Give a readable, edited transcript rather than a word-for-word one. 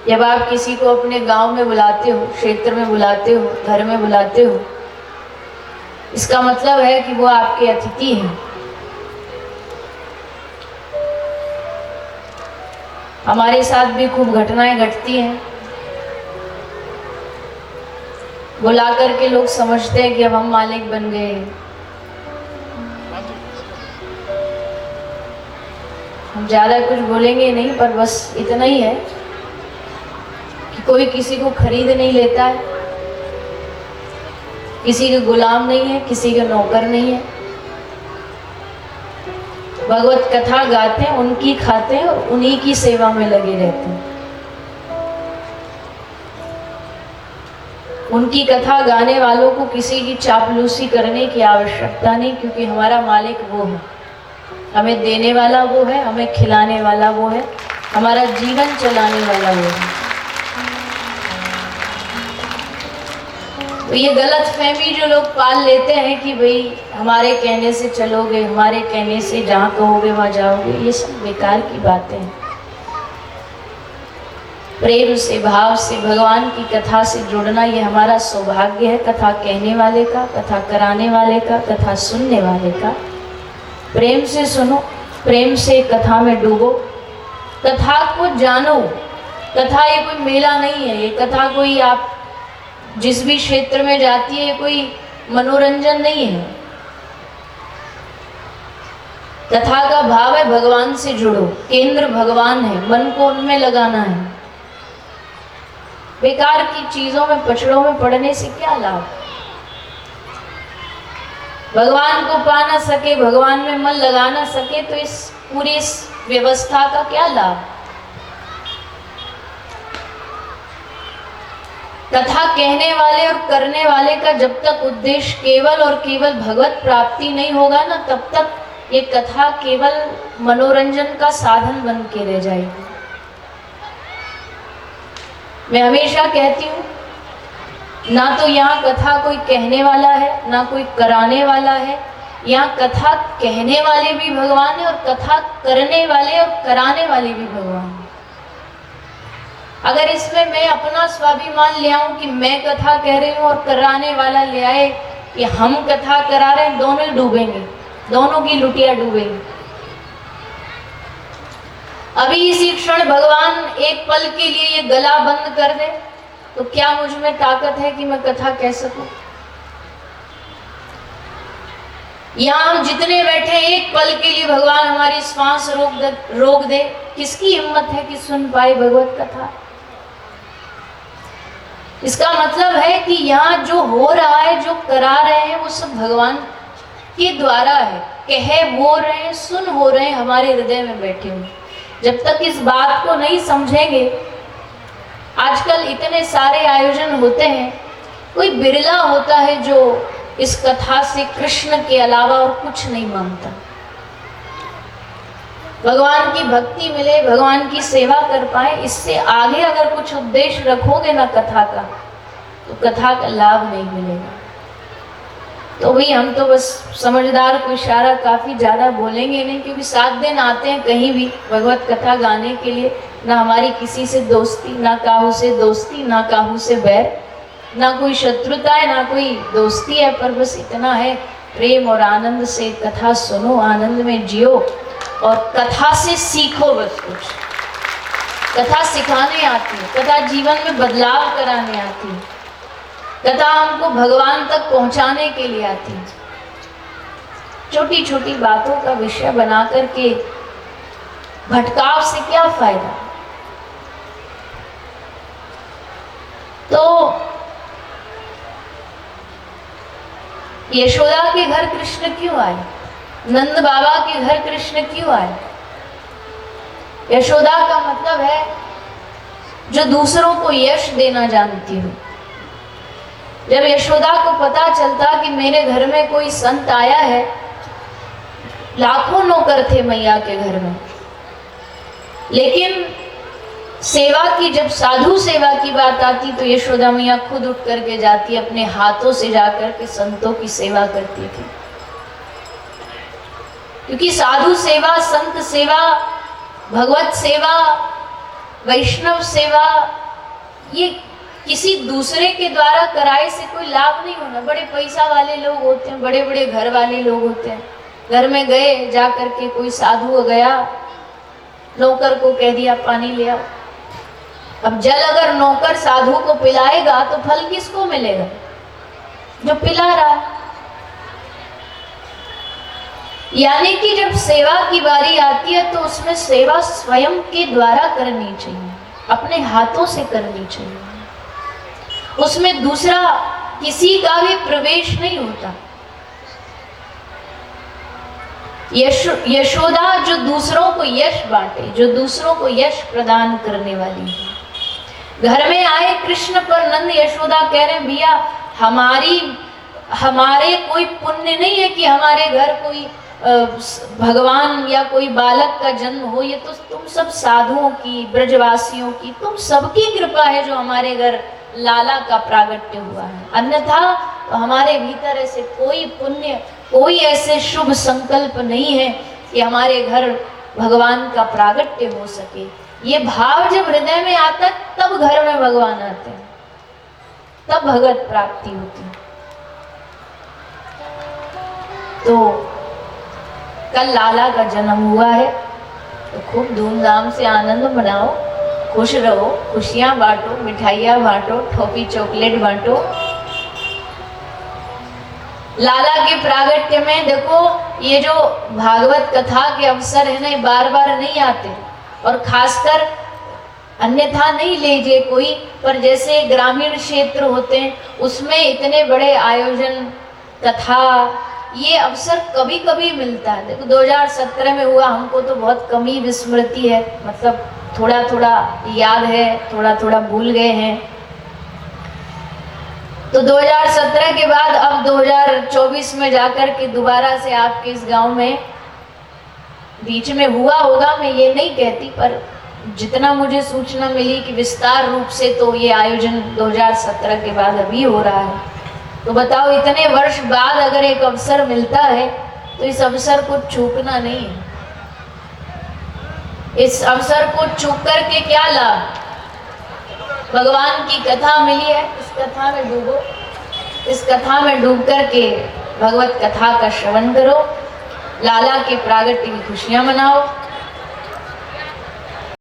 जब आप किसी को अपने गांव में बुलाते हो, क्षेत्र में बुलाते हो, घर में बुलाते हो, इसका मतलब है कि वो आपके अतिथि हैं। हमारे साथ भी खूब घटनाएं घटती हैं। बुला करके लोग समझते हैं कि अब हम मालिक बन गए हैं। हम ज्यादा कुछ बोलेंगे नहीं, पर बस इतना ही है कि कोई किसी को खरीद नहीं लेता है, किसी के गुलाम नहीं है, किसी के नौकर नहीं है। भगवत कथा गाते हैं, उनकी खाते हैं और उन्हीं की सेवा में लगे रहते हैं। उनकी कथा गाने वालों को किसी की चापलूसी करने की आवश्यकता नहीं, क्योंकि हमारा मालिक वो है, हमें देने वाला वो है, हमें खिलाने वाला वो है, हमारा जीवन चलाने वाला वो है। तो ये गलत फहमी जो लोग पाल लेते हैं कि भाई हमारे कहने से चलोगे, हमारे कहने से जहाँ कहोगे वहाँ जाओगे, ये सब बेकार की बातें हैं। प्रेम से, भाव से, भगवान की कथा से जुड़ना ये हमारा सौभाग्य है। कथा कहने वाले का, कथा कराने वाले का, कथा सुनने वाले का। प्रेम से सुनो, प्रेम से कथा में डूबो, कथा को जानो। कथा ये कोई मेला नहीं है, ये कथा कोई आप जिस भी क्षेत्र में जाती है कोई मनोरंजन नहीं है। कथा का भाव है भगवान से जुड़ो, केंद्र भगवान है, मन को उनमें लगाना है। बेकार की चीजों में, पचड़ों में पड़ने से क्या लाभ? भगवान को पा ना सके, भगवान में मन लगा ना सके, तो इस पूरी इस व्यवस्था का क्या लाभ? कथा कहने वाले और करने वाले का जब तक उद्देश्य केवल और केवल भगवत प्राप्ति नहीं होगा ना, तब तक ये कथा केवल मनोरंजन का साधन बन के रह जाएगी। मैं हमेशा कहती हूँ, ना तो यहाँ कथा कोई कहने वाला है, ना कोई कराने वाला है। यहाँ कथा कहने वाले भी भगवान है और कथा करने वाले और कराने वाले भी भगवान है। अगर इसमें मैं अपना स्वाभिमान ले आऊं कि मैं कथा कह रही हूँ और कराने वाला ले आए कि हम कथा करा रहे हैं, दोनों ही डूबेंगे, दोनों की लुटिया डूबेगी। अभी इसी क्षण भगवान एक पल के लिए ये गला बंद कर दे तो क्या मुझ में ताकत है कि मैं कथा कह सकूं? यहां हम जितने बैठे एक पल के लिए भगवान हमारी श्वास रोक दे, किसकी हिम्मत है कि सुन पाए भगवत कथा? इसका मतलब है कि यहाँ जो हो रहा है, जो करा रहे हैं, वो सब भगवान के द्वारा है। कहे बोल रहे हैं, सुन हो रहे हैं, हमारे हृदय में बैठे हुए। जब तक इस बात को नहीं समझेंगे, आजकल इतने सारे आयोजन होते हैं, कोई बिरला होता है जो इस कथा से कृष्ण के अलावा और कुछ नहीं मांगता। भगवान की भक्ति मिले, भगवान की सेवा कर पाए, इससे आगे अगर कुछ उद्देश्य रखोगे ना कथा का, तो कथा का लाभ नहीं मिलेगा। तो भाई हम तो बस समझदार को इशारा काफ़ी ज़्यादा बोलेंगे नहीं, क्योंकि 7 दिन आते हैं कहीं भी भगवत कथा गाने के लिए। ना हमारी किसी से दोस्ती, ना काहू से दोस्ती, ना काहू से बैर, ना कोई शत्रुता है, ना कोई दोस्ती है, पर बस इतना है, प्रेम और आनंद से कथा सुनो, आनंद में जियो और कथा से सीखो। बस कुछ कथा सिखाने आती है, कथा जीवन में बदलाव कराने आती है, कथा हमको भगवान तक पहुंचाने के लिए आती है। छोटी छोटी बातों का विषय बना करके भटकाव से क्या फायदा? तो यशोदा के घर कृष्ण क्यों आए? नंद बाबा के घर कृष्ण क्यों आए? यशोदा का मतलब है जो दूसरों को यश देना जानती हो। जब यशोदा को पता चलता कि मेरे घर में कोई संत आया है, लाखों नौकर थे मैया के घर में, लेकिन सेवा की, जब साधु सेवा की बात आती तो यशोदा मैया खुद उठ करके जाती, अपने हाथों से जाकर के संतों की सेवा करती थी। क्योंकि साधु सेवा, संत सेवा, भगवत सेवा वैष्णव सेवा ये किसी दूसरे के द्वारा कराए से कोई लाभ नहीं होना। बड़े पैसा वाले लोग होते हैं, बड़े बड़े घर वाले लोग होते हैं, घर में गए जा करके कोई साधु गया, नौकर को कह दिया पानी ले आओ। अब जल अगर नौकर साधु को पिलाएगा तो फल किसको मिलेगा? जो पिला रहा है। यानी कि जब सेवा की बारी आती है तो उसमें सेवा स्वयं के द्वारा करनी चाहिए, अपने हाथों से करनी चाहिए, उसमें दूसरा किसी का भी प्रवेश नहीं होता। यशोदा जो दूसरों को यश बांटे, जो दूसरों को यश प्रदान करने वाली है। घर में आए कृष्ण पर नंद यशोदा कह रहे भैया हमारे कोई पुण्य नहीं है कि हमारे घर कोई भगवान या कोई बालक का जन्म हो, ये तो तुम सब साधुओं की, ब्रजवासियों की, तुम सबकी कृपा है जो हमारे घर लाला का प्रागट्य हुआ है। अन्यथा तो हमारे भीतर ऐसे कोई पुण्य, कोई ऐसे शुभ संकल्प नहीं है कि हमारे घर भगवान का प्रागट्य हो सके। ये भाव जब हृदय में आता है तब घर में भगवान आते हैं, तब भगवत प्राप्ति होती है। तो कल लाला का जन्म हुआ है तो खूब धूमधाम से आनंद मनाओ, खुश रहो, खुशियां बांटो, मिठाइयां बांटो, टॉफी चॉकलेट बांटो। लाला के प्रागट्य में देखो ये जो भागवत कथा के अवसर है ना, बार बार नहीं आते, और खासकर अन्यथा नहीं लीजिए कोई, पर जैसे ग्रामीण क्षेत्र होते हैं उसमें इतने बड़े आयोजन, कथा, ये अवसर कभी कभी मिलता है। देखो 2017 में हुआ, हमको तो बहुत कम ही विस्मृति है, मतलब थोड़ा थोड़ा याद है, थोड़ा थोड़ा भूल गए हैं। तो 2017 के बाद अब 2024 में जाकर के दोबारा से आपके इस गांव में बीच में हुआ होगा, मैं ये नहीं कहती, पर जितना मुझे सूचना मिली कि विस्तार रूप से तो ये आयोजन 2017 के बाद अभी हो रहा है। तो बताओ इतने वर्ष बाद अगर एक अवसर मिलता है तो इस अवसर को चूकना नहीं है। इस अवसर को चूक करके क्या लाभ? भगवान की कथा मिली है, इस कथा में डूबो, इस कथा में डूब करके भगवत कथा का श्रवण करो, लाला के प्रागट्य की खुशियां मनाओ।